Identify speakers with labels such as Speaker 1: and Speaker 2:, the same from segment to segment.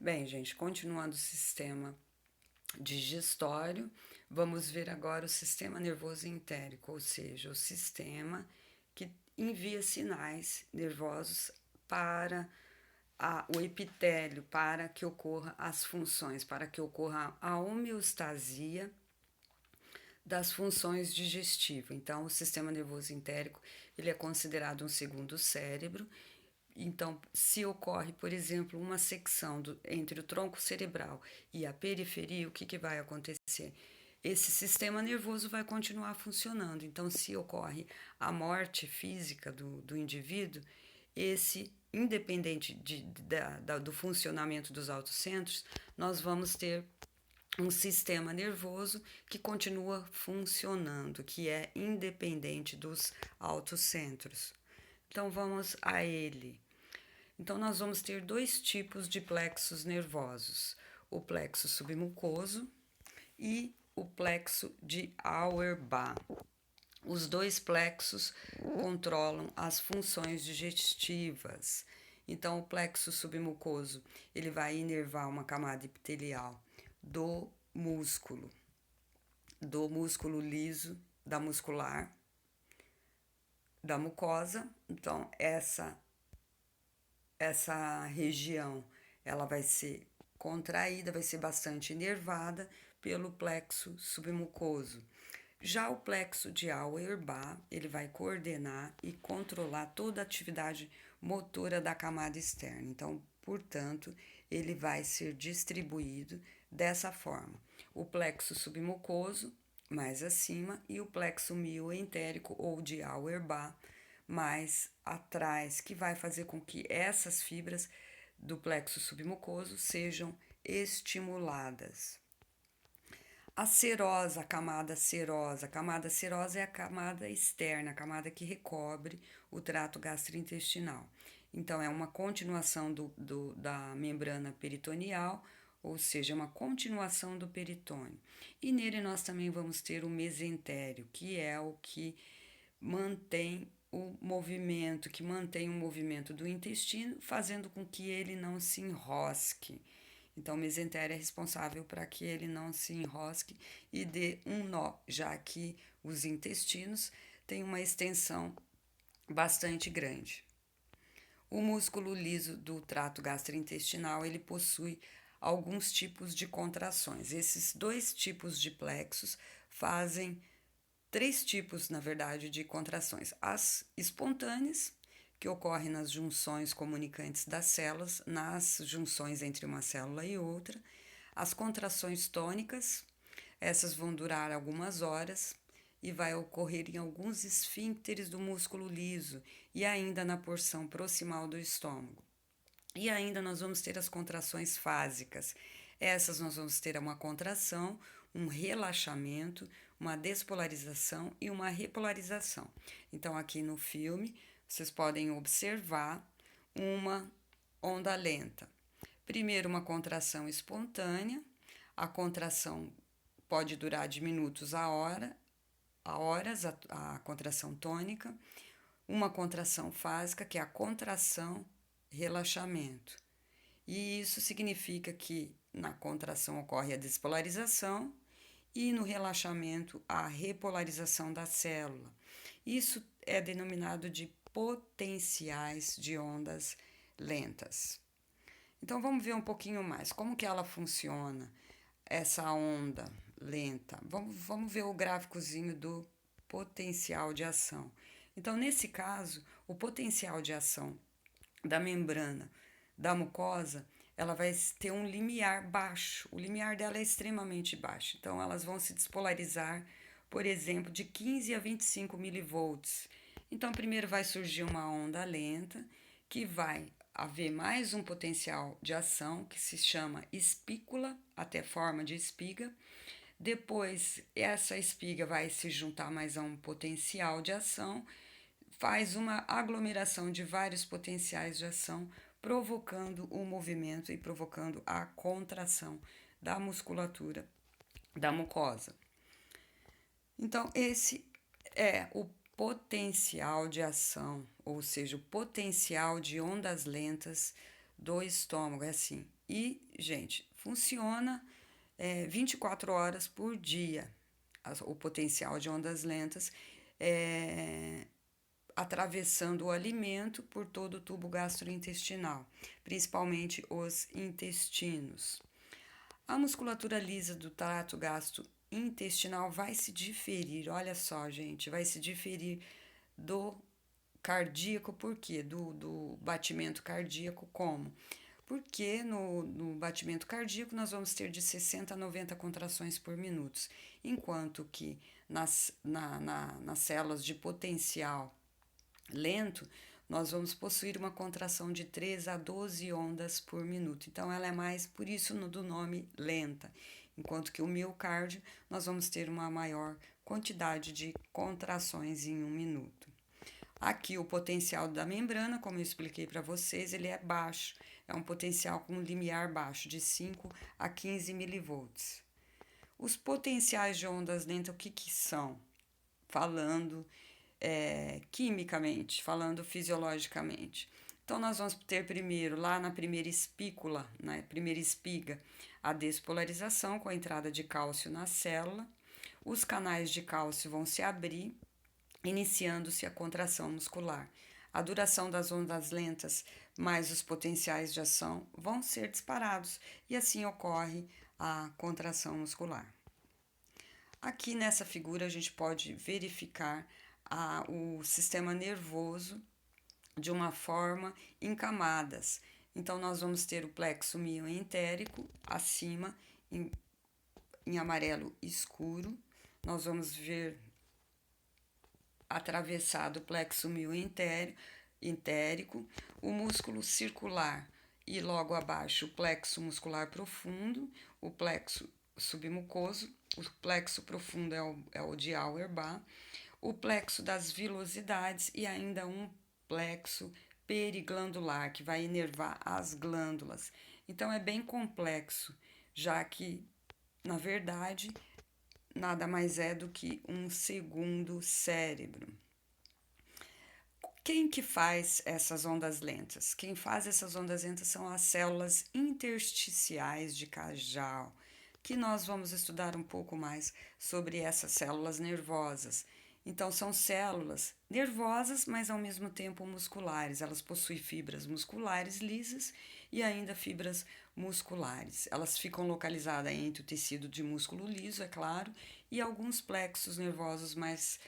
Speaker 1: Bem, gente, continuando o sistema digestório, vamos ver agora o sistema nervoso entérico, ou seja, o sistema que envia sinais nervosos para o epitélio, para que ocorra as funções, para que ocorra a homeostasia das funções digestivas. Então, o sistema nervoso entérico ele é considerado um segundo cérebro. Então, se ocorre, por exemplo, uma secção entre o tronco cerebral e a periferia, o que vai acontecer? Esse sistema nervoso vai continuar funcionando. Então, se ocorre a morte física do indivíduo, esse, independente do funcionamento dos autocentros, nós vamos ter um sistema nervoso que continua funcionando, que é independente dos autocentros. Então, vamos a ele. Então, nós vamos ter dois tipos de plexos nervosos: o plexo submucoso e o plexo de Auerbach. Os dois plexos controlam as funções digestivas. Então, o plexo submucoso ele vai inervar uma camada epitelial do músculo liso, da muscular, da mucosa. Então, essa região ela vai ser contraída, vai ser bastante inervada pelo plexo submucoso. Já o plexo de Auerbach, ele vai coordenar e controlar toda a atividade motora da camada externa. Então, portanto, ele vai ser distribuído dessa forma: o plexo submucoso mais acima e o plexo mioentérico ou de Auerbach mais atrás, que vai fazer com que essas fibras do plexo submucoso sejam estimuladas. A serosa, a camada serosa é a camada externa, a camada que recobre o trato gastrointestinal. Então, é uma continuação da membrana peritoneal, ou seja, uma continuação do peritônio. E nele nós também vamos ter o mesentério, que é o que mantém o movimento do intestino, fazendo com que ele não se enrosque. Então, o mesentério é responsável para que ele não se enrosque e dê um nó, já que os intestinos têm uma extensão bastante grande. O músculo liso do trato gastrointestinal, ele possui alguns tipos de contrações. Esses dois tipos de plexos fazem três tipos, na verdade, de contrações: as espontâneas, que ocorrem nas junções comunicantes das células, nas junções entre uma célula e outra; as contrações tônicas, essas vão durar algumas horas e vai ocorrer em alguns esfíncteres do músculo liso e ainda na porção proximal do estômago. E ainda nós vamos ter as contrações fásicas. Essas nós vamos ter uma contração, um relaxamento, uma despolarização e uma repolarização. Então, aqui no filme, vocês podem observar uma onda lenta. Primeiro, uma contração espontânea. A contração pode durar de minutos a horas, a contração tônica. Uma contração fásica, que é a contração relaxamento. E isso significa que na contração ocorre a despolarização e no relaxamento a repolarização da célula. Isso é denominado de potenciais de ondas lentas. Então vamos ver um pouquinho mais como que ela funciona, essa onda lenta. Vamos ver o gráficozinho do potencial de ação. Então, nesse caso, o potencial de ação da membrana da mucosa, ela vai ter um limiar baixo. O limiar dela é extremamente baixo. Então, elas vão se despolarizar, por exemplo, de 15 a 25 milivolts. Então, primeiro vai surgir uma onda lenta, que vai haver mais um potencial de ação, que se chama espícula, até forma de espiga. Depois, essa espiga vai se juntar mais a um potencial de ação, faz uma aglomeração de vários potenciais de ação, provocando o movimento e provocando a contração da musculatura da mucosa. Então, esse é o potencial de ação, ou seja, o potencial de ondas lentas do estômago. É assim, E, gente, funciona 24 horas por dia, o potencial de ondas lentas, atravessando o alimento por todo o tubo gastrointestinal, principalmente os intestinos. A musculatura lisa do trato gastrointestinal vai se diferir, olha só, gente, vai se diferir do cardíaco, por quê? Do batimento cardíaco, como? Porque no batimento cardíaco nós vamos ter de 60 a 90 contrações por minuto, enquanto que nas células de potencial lento, nós vamos possuir uma contração de 3 a 12 ondas por minuto. Então, ela é mais, por isso, do nome lenta. Enquanto que o miocárdio, nós vamos ter uma maior quantidade de contrações em um minuto. Aqui, o potencial da membrana, como eu expliquei para vocês, ele é baixo. É um potencial com limiar baixo, de 5 a 15 milivolts. Os potenciais de ondas lentas, o que são? Falando quimicamente, falando fisiologicamente. Então, nós vamos ter primeiro, lá na primeira espícula, na primeira espiga, a despolarização com a entrada de cálcio na célula. Os canais de cálcio vão se abrir, iniciando-se a contração muscular. A duração das ondas lentas mais os potenciais de ação vão ser disparados e assim ocorre a contração muscular. Aqui nessa figura a gente pode verificar o sistema nervoso de uma forma em camadas. Então, nós vamos ter o plexo mioentérico acima, em amarelo escuro. Nós vamos ver atravessado o plexo mioentérico, o músculo circular e logo abaixo o plexo muscular profundo, o plexo submucoso, o plexo profundo é o de Auerbach, o plexo das vilosidades e ainda um plexo periglandular, que vai inervar as glândulas. Então, é bem complexo, já que, na verdade, nada mais é do que um segundo cérebro. Quem que faz essas ondas lentas? Quem faz essas ondas lentas são as células intersticiais de Cajal, que nós vamos estudar um pouco mais sobre essas células nervosas. Então, são células nervosas, mas ao mesmo tempo musculares. Elas possuem fibras musculares lisas e ainda fibras musculares. Elas ficam localizadas entre o tecido de músculo liso, é claro, e alguns plexos nervosos mais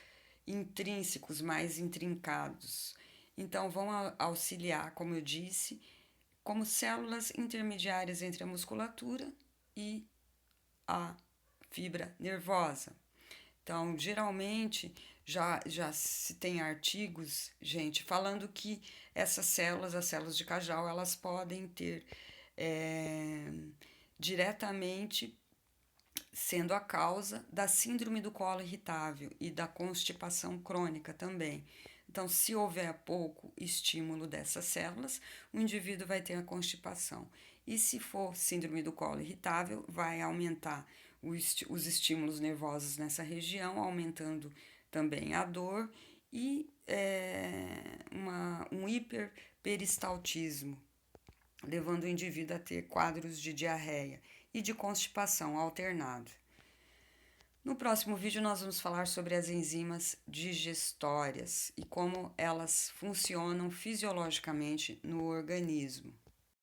Speaker 1: intrínsecos, mais intrincados. Então, vão auxiliar, como eu disse, como células intermediárias entre a musculatura e a fibra nervosa. Então, geralmente, já se tem artigos, gente, falando que essas células, as células de Cajal, elas podem ter diretamente sendo a causa da síndrome do colo irritável e da constipação crônica também. Então, se houver pouco estímulo dessas células, o indivíduo vai ter a constipação. E se for síndrome do colo irritável, vai aumentar os estímulos nervosos nessa região, aumentando também a dor e um hiperperistaltismo, levando o indivíduo a ter quadros de diarreia e de constipação alternado. No próximo vídeo nós vamos falar sobre as enzimas digestórias e como elas funcionam fisiologicamente no organismo.